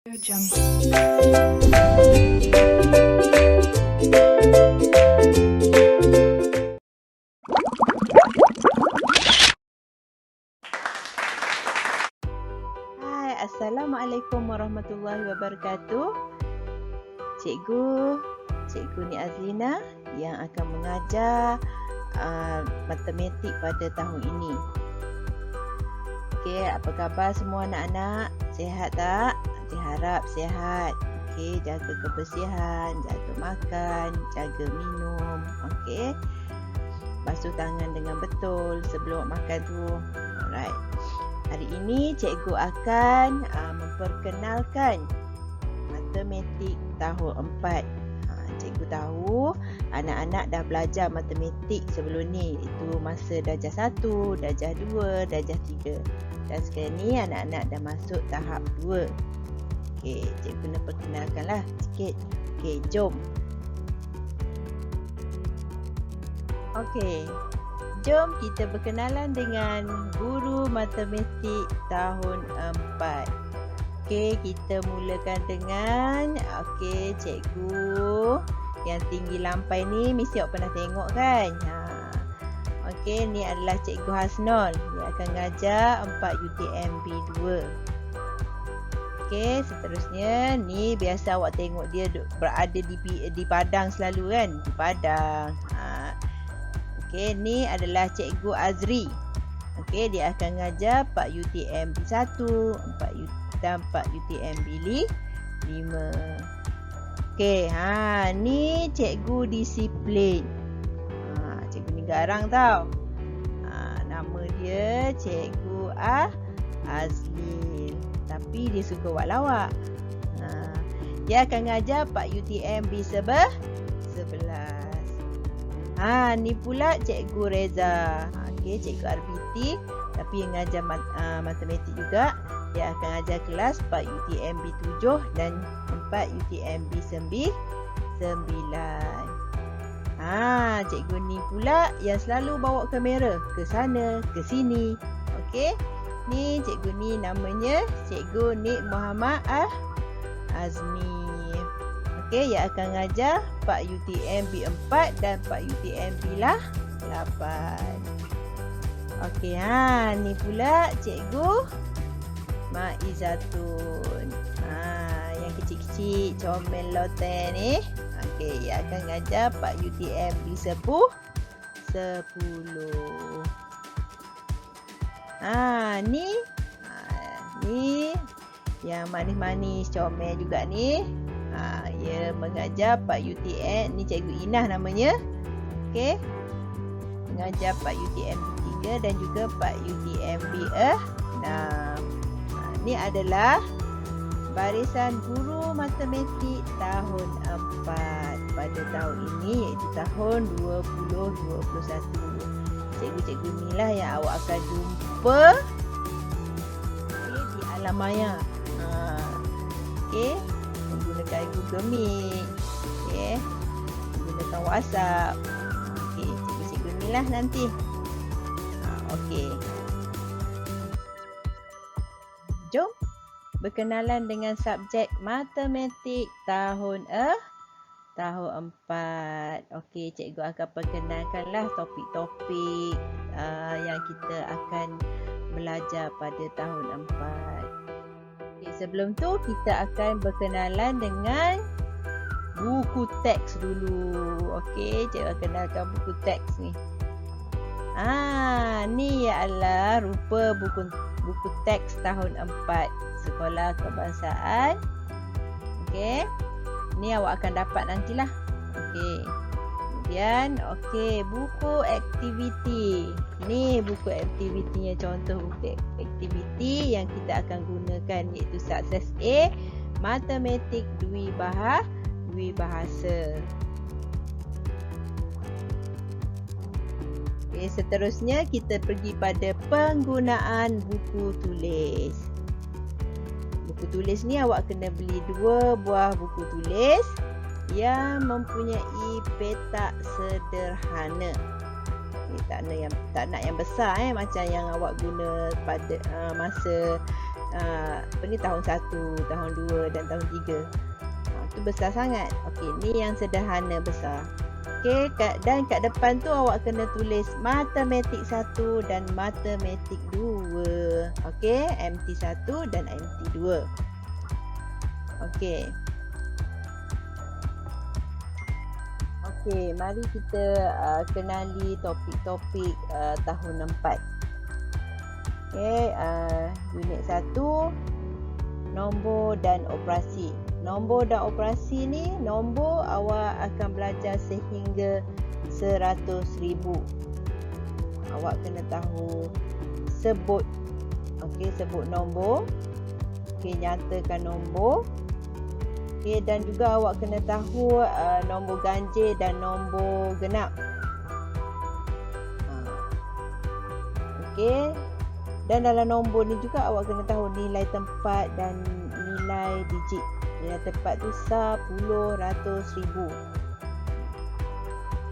Hai, Assalamualaikum warahmatullahi wabarakatuh. Cikgu ni Azlina yang akan mengajar matematik pada tahun ini. Okey, apa khabar semua anak-anak? Sihat tak? Saya harap sihat. Okey, jaga kebersihan, jaga makan, jaga minum. Okey. Basuh tangan dengan betul sebelum makan tu. Alright. Hari ini cikgu akan memperkenalkan matematik tahun 4. Cikgu tahu anak-anak dah belajar matematik sebelum ni. Itu masa darjah 1, darjah 2, darjah 3. Dan sekarang ni anak-anak dah masuk tahap 2. Okey, cikgu nak perkenalkanlah sikit. Okey, jom. Okey, jom kita berkenalan dengan guru matematik tahun 4. Okey, kita mulakan dengan cikgu yang tinggi lampai ni mesti awak pernah tengok kan? Okey, ni adalah Cikgu Hasnol. Dia akan ngajar 4 UTM B2. Okey, seterusnya ni biasa awak tengok dia berada di padang selalu kan? Di padang. Okey, ni adalah Cikgu Azri. Okey, dia akan ngajar 4 UTM B1, 4 UTM B5. Okey, ni Cikgu Disiplin. Cikgu ni garang tau. Nama dia Cikgu Azlil. Tapi dia suka buat lawak. Dia akan ngajar 4 UTM B11. Ni pula Cikgu Reza. Okey, Cikgu RBT tapi yang ngajar matematik juga. Dia akan ajar kelas 4 UTM B7 dan 4 UTM B9. Cikgu ni pula yang selalu bawa kamera ke sana, ke sini. Okey. Ni cikgu ni namanya Cikgu Nik Muhammad Azmi. Okey, yang akan ngajar 4 UTM B4 dan 4 UTM B8. Okey, ni pula Cikgu Maizatun. Yang kecil-kecil comel loten ni. Okey, ia akan ngajar 4 UTM B10. Ni yang manis-manis comel juga ni. Ia mengajar 4 UTM. Ni Cikgu Inah namanya. Okey. Mengajar 4 UTM B3 dan juga 4 UTM B6. Ini adalah barisan guru matematik tahun 4 pada tahun ini, iaitu tahun 2021. Cikgu-cikgu inilah yang awak akan jumpa di alam maya. Menggunakan Google Meet, menggunakan WhatsApp. Cikgu-cikgu inilah nanti. Jom berkenalan dengan subjek matematik tahun 4. Okey, cikgu akan perkenalkanlah topik-topik yang kita akan belajar pada tahun 4. Okey, sebelum tu kita akan berkenalan dengan buku teks dulu. Okey, cikgu akan kenalkan buku teks ni. Ni adalah rupa buku teks tahun 4 Sekolah Kebangsaan. Okey. Ni awak akan dapat nantilah. Okey. Kemudian buku aktiviti. Ni buku aktivitinya, contoh buku aktiviti yang kita akan gunakan iaitu Sukses A Matematik Dwi Bahasa. Seterusnya kita pergi pada penggunaan buku tulis. Buku tulis ni awak kena beli 2 buah buku tulis yang mempunyai petak sederhana. Tak nak yang besar macam yang awak guna pada masa tahun 1, tahun 2 dan tahun 3. Tu besar sangat. Okey, ni yang sederhana besar. Okey, dan kat depan tu awak kena tulis matematik 1 dan matematik 2. Okey, MT1 dan MT2. Okey. Okey, mari kita kenali topik-topik tahun 4. Okey, unit 1, nombor dan operasi. Nombor dan operasi ni, nombor awak akan belajar sehingga 100,000. Awak kena tahu sebut. Okey, sebut nombor. Okey, nyatakan nombor. Okey, dan juga awak kena tahu nombor ganjil dan nombor genap. Okey. Dan dalam nombor ni juga awak kena tahu nilai tempat dan nilai digit. Nilai tempat tu 10, ratus, ribu.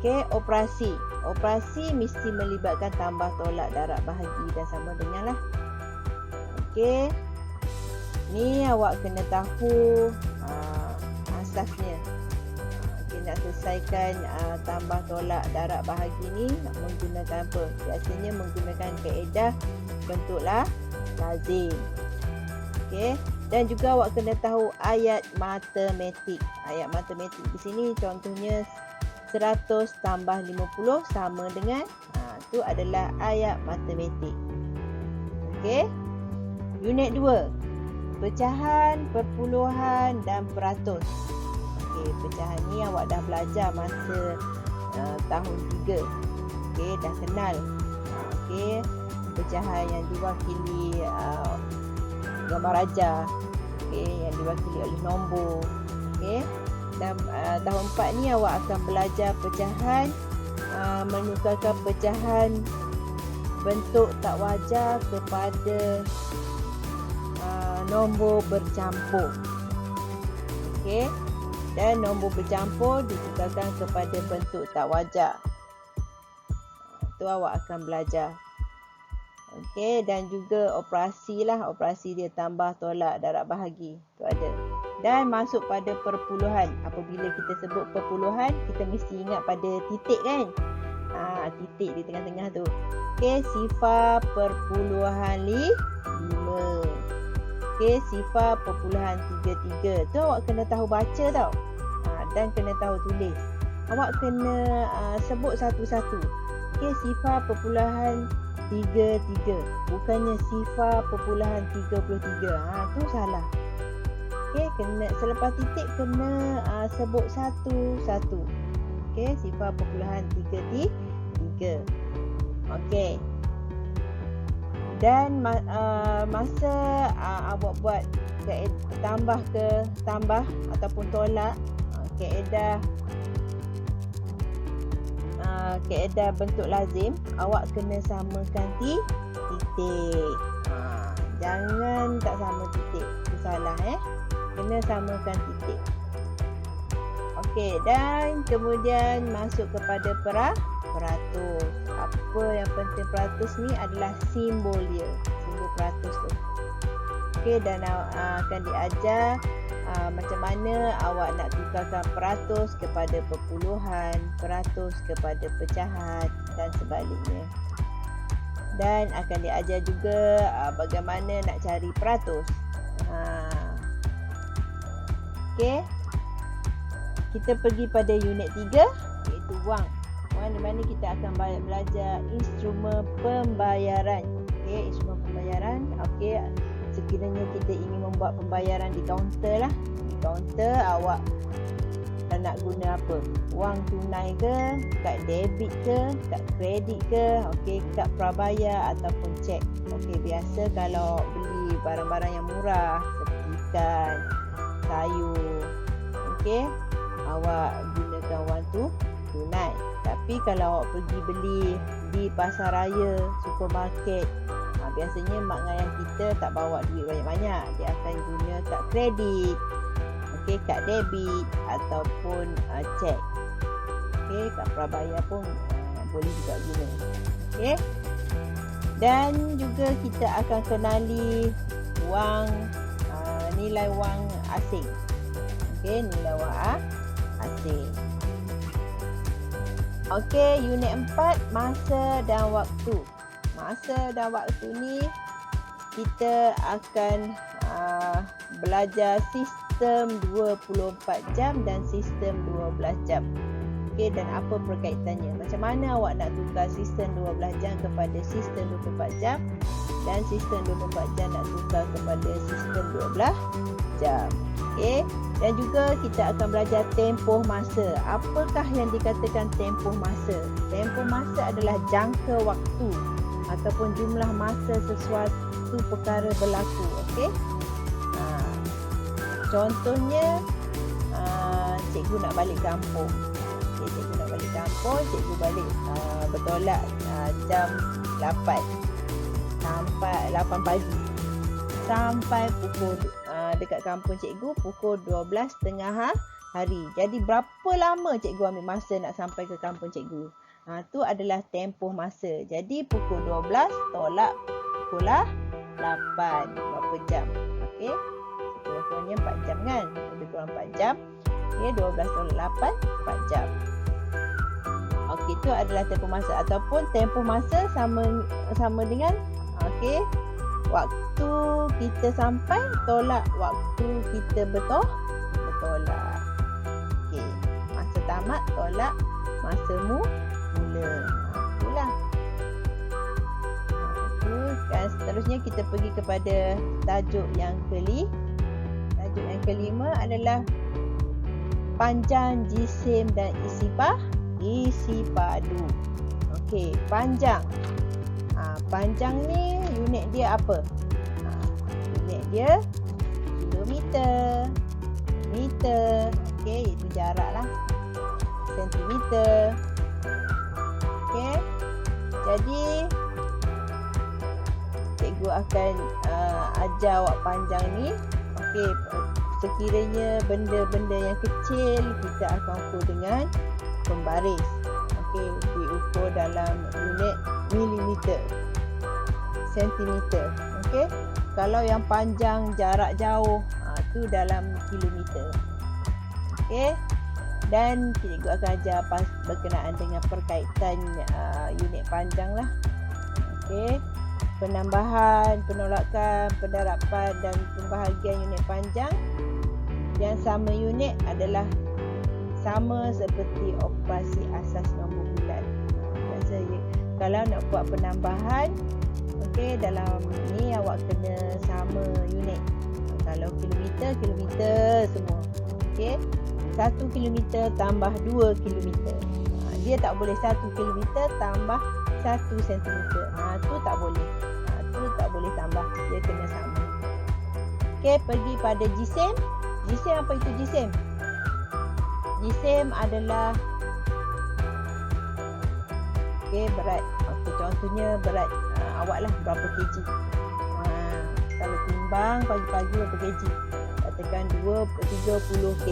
Okey, operasi. Operasi mesti melibatkan tambah, tolak, darab, bahagi dan sama dengan lah. Okey. Ni awak kena tahu asasnya. Okey, nak selesaikan tambah, tolak, darab, bahagi ni menggunakan apa? Biasanya menggunakan kaedah bentuklah lazim. Okey, dan juga awak kena tahu ayat matematik. Ayat matematik di sini contohnya 100 tambah 50 sama dengan tu adalah ayat matematik. Okey. Unit 2. Pecahan, perpuluhan dan peratus. Okey, pecahan ni awak dah belajar masa tahun 3. Okey, dah kenal. Okey, pecahan yang diwakili gambar raja. Okey, yang diwakili oleh nombor. Okey. Dan tahun 4 ni awak akan belajar pecahan, menukarkan pecahan bentuk tak wajar kepada nombor bercampur. Okey. Dan nombor bercampur ditukarkan kepada bentuk tak wajar. Tu awak akan belajar. Okey, dan juga operasi lah. Operasi dia tambah, tolak, darab, bahagi. Tu ada. Dan masuk pada perpuluhan. Apabila kita sebut perpuluhan, kita mesti ingat pada titik kan? Titik di tengah-tengah tu. Okey, sifar perpuluhan 5. Okey, sifar perpuluhan 33. Tu awak kena tahu baca tau. Dan kena tahu tulis. Awak kena sebut satu-satu. Okey, sifar perpuluhan 33. Bukannya sifar perpuluhan 33. Tu salah. Okey, kena selepas titik kena sebut satu-satu. Okey, sifar perpuluhan 33. Okey. Dan masa awak buat tambah ataupun tolak, kaedah bentuk lazim, awak kena samakan titik. Jangan tak sama titik. Itu salah Kena samakan titik. Okey, dan kemudian masuk kepada peratus. Apa yang penting peratus ni adalah simbol dia. Simbol peratus tu. Okey, dan akan diajar macam mana awak nak tukarkan peratus kepada perpuluhan, peratus kepada pecahan dan sebaliknya. Dan akan diajar juga bagaimana nak cari peratus. Okey. Kita pergi pada unit 3 iaitu wang. Wang di mana kita akan belajar instrumen pembayaran. Okey, instrumen pembayaran. Okey, sekiranya kita ingin membuat pembayaran di kaunter lah. Di kaunter awak nak guna apa? Wang tunai ke, kad debit ke, kad kredit ke, okey, kad prabayar ataupun cek. Okey, biasa kalau beli barang-barang yang murah seperti ikan, sayur, okey, awak gunakan wang tunai. Tapi kalau awak pergi beli di pasar raya, supermarket, biasanya mak ayah kita tak bawa duit banyak-banyak. Dia akan guna kad kredit, okey, kad debit ataupun cek. Okey, kad prabayar pun boleh juga guna. Okey. Dan juga kita akan kenali nilai wang asing. Okey, nilai wang asing. Okey, unit 4, masa dan waktu. Masa dan waktu ni kita akan belajar sistem 24 jam dan sistem 12 jam. Okey, dan apa perkaitannya? Macam mana awak nak tukar sistem 12 jam kepada sistem 24 jam dan sistem 24 jam nak tukar kepada sistem 12 jam. Okey, dan juga kita akan belajar tempoh masa. Apakah yang dikatakan tempoh masa? Tempoh masa adalah jangka waktu ataupun jumlah masa sesuatu perkara berlaku. Okey. Contohnya cikgu nak balik kampung. Okay, cikgu nak balik kampung, cikgu balik bertolak jam 8 sampai 8 pagi. Sampai pukul dekat kampung cikgu pukul 12.30 hari. Jadi berapa lama cikgu ambil masa nak sampai ke kampung cikgu? Tu adalah tempoh masa. Jadi pukul 12 tolak pukul 8. Berapa jam? Okey. Kurang-kurangnya 4 jam kan? Lebih kurang 4 jam. Okey, 12 tolak 8, 4 jam. Okey, itu adalah tempoh masa ataupun tempoh masa sama dengan okey, waktu kita sampai tolak waktu kita bertolak. Okey, masa tamat tolak masa mula. Itulah. Dan seterusnya kita pergi kepada tajuk yang kelima adalah panjang, jisim dan isi padu. Okey, panjang. Panjang ni unit dia apa? Unit dia kilometer, meter. Okey, itu jarak lah. Sentimeter. Okey. Jadi cikgu akan ajar awak panjang ni. Okey, sekiranya benda-benda yang kecil kita akan ukur dengan pembaris. Okey, diukur dalam unit milimeter, sentimeter. Okey, kalau yang panjang jarak jauh tu dalam kilometer. Okey, dan cikgu akan ajar berkenaan dengan perkaitan unit panjang lah. Okey, penambahan, penolakan, pendarapan dan pembahagian unit panjang. Yang sama unit adalah sama seperti operasi asas nombor bulat. Biasanya kalau nak buat penambahan, okey, dalam ni awak kena sama unit. Kalau kilometer semua. Okey. 1 kilometer tambah 2 kilometer. Dia tak boleh 1 kilometer tambah 1 sentimeter. Tu tak boleh. Tu tak boleh tambah. Dia kena sama. Okey, pergi pada jisim. Jisim apa itu jisim? Jisim adalah berat. Okey, contohnya berat awak lah berapa kg. Kalau timbang pagi-pagi berapa kg? Katakan 30 kg.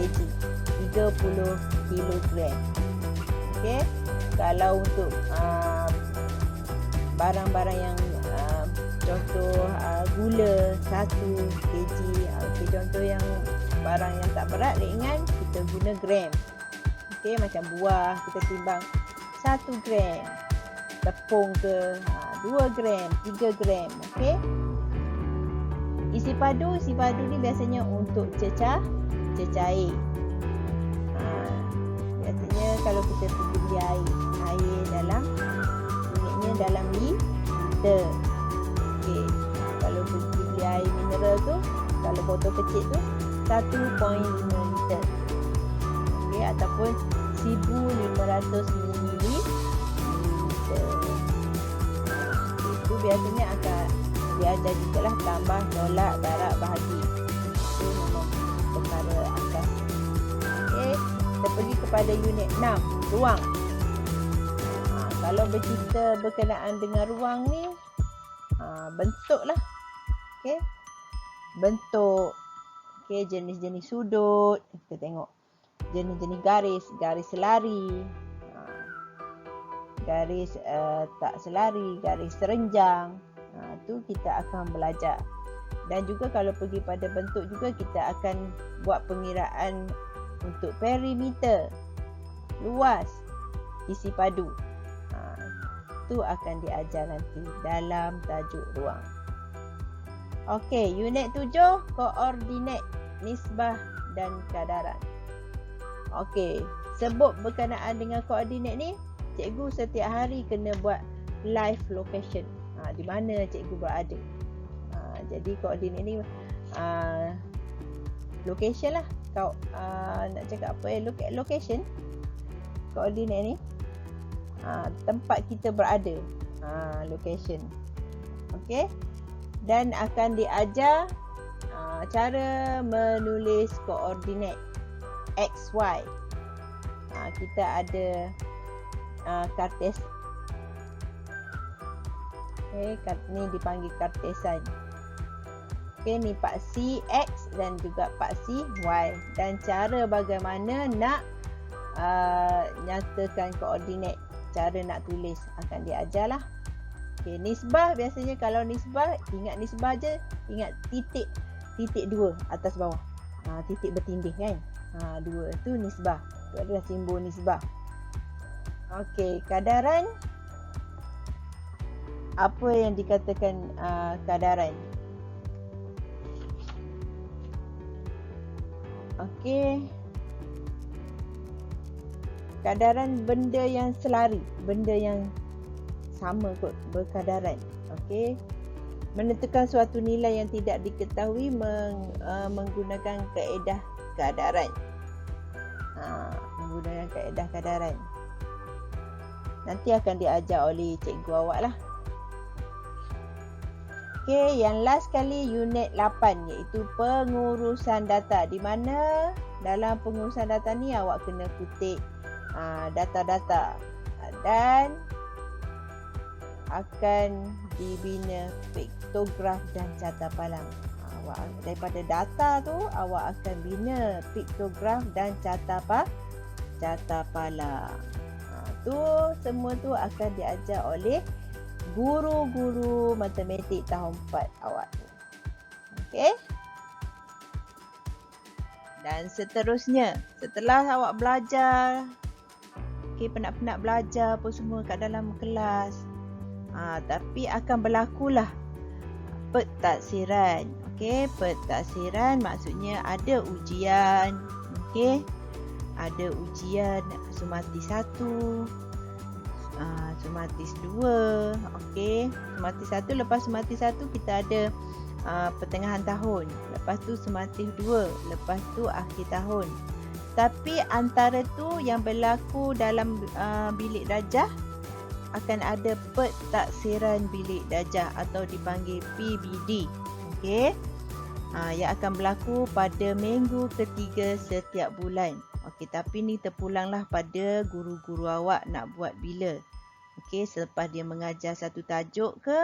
30 kilogram. Okey. Kalau untuk barang-barang yang contoh gula 1 kg. Okey, contoh yang barang yang tak berat, ringan, kita guna gram. Okey, macam buah kita timbang 1 gram. Tepung ke 2 gram, 3 gram. Okey. Isi padu ni biasanya untuk cecair. Biasanya kalau kita pergi beli air dalam unitnya dalam liter. Okey. Kalau pergi beli air mineral tu, kalau botol kecil tu 1.5 liter. Okey, ataupun 1500 ml. Itu biasanya akan diajar juga lah tambah, tolak, darab, bahagi. Itu memang perkara asas. Okey, kita pergi kepada unit 6, ruang. Kalau bercerita berkenaan dengan ruang ni, bentuk lah. Okey, bentuk. Okey, jenis-jenis sudut. Kita tengok jenis-jenis garis selari, garis tak selari, garis terenjang. Tu kita akan belajar. Dan juga kalau pergi pada bentuk juga, kita akan buat pengiraan untuk perimeter, luas, isi padu. Itu akan diajar nanti dalam tajuk ruang. Okey, unit 7, koordinat, nisbah dan kadaran. Okey, sebut berkenaan dengan koordinat ni, cikgu setiap hari kena buat live location. Di mana cikgu berada. Jadi koordinat ni location lah. Kau nak cakap apa location. Koordinat ni tempat kita berada. Location. Okey. Dan akan diajar cara menulis koordinat X, Y. Kita ada kartes. Ni dipanggil kartesan. Ni paksi X dan juga paksi Y. Dan cara bagaimana nak nyatakan koordinat, cara nak tulis akan diajar lah. Nisbah, biasanya kalau nisbah, ingat nisbah je, ingat titik 2 atas bawah. Titik bertindih kan. 2 tu nisbah. Itu adalah simbol nisbah. Okey, kadaran. Apa yang dikatakan kadaran? Okey. Kadaran benda yang selari, benda yang sama kot, berkadaran. Okey. Menentukan suatu nilai yang tidak diketahui menggunakan kaedah kadaran. Menggunakan kaedah kadaran. Nanti akan diajar oleh cikgu awak lah. Okey, yang last kali unit 8 iaitu pengurusan data. Di mana dalam pengurusan data ni awak kena kutip data-data dan akan dibina piktograf dan carta palang. Daripada data tu awak akan bina piktograf dan carta palang. Tu semua tu akan diajar oleh guru-guru matematik tahun 4 awak ni. Okey. Dan seterusnya, setelah awak belajar, penat-penat belajar apa semua kat dalam kelas, tapi akan berlakulah pentaksiran. Okey, pentaksiran maksudnya ada ujian. Okey, ada ujian sumatis 1, sumatis 2. Okey, sumatis 1, lepas sumatis 1 kita ada pertengahan tahun. Lepas tu sumatis 2, lepas tu akhir tahun. Tapi antara tu yang berlaku dalam bilik darjah akan ada pentaksiran bilik darjah atau dipanggil PBD. Okey. Yang akan berlaku pada minggu ketiga setiap bulan. Okey, tapi ni terpulanglah pada guru-guru awak nak buat bila. Okey, selepas dia mengajar satu tajuk ke,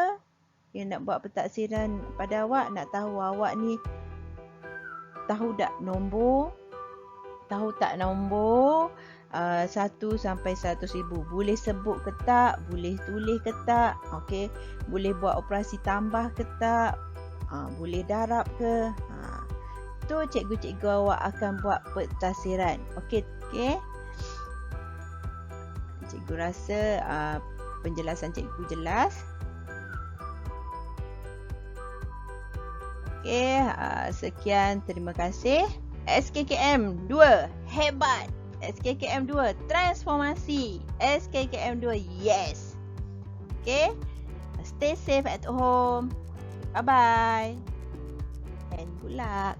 dia nak buat pentaksiran pada awak, nak tahu awak ni tahu tak nombor 1 sampai 100,000. Boleh sebut ke tak? Boleh tulis ke tak? Okey, boleh buat operasi tambah ke tak? Boleh darab ke? Tu cikgu-cikgu awak akan buat pentaksiran. Okey. Cikgu rasa penjelasan cikgu jelas. Okey, sekian, terima kasih. SKKM 2 hebat. SKKM 2 transformasi. SKKM 2 yes. Okay. Stay safe at home. Bye bye. And good luck.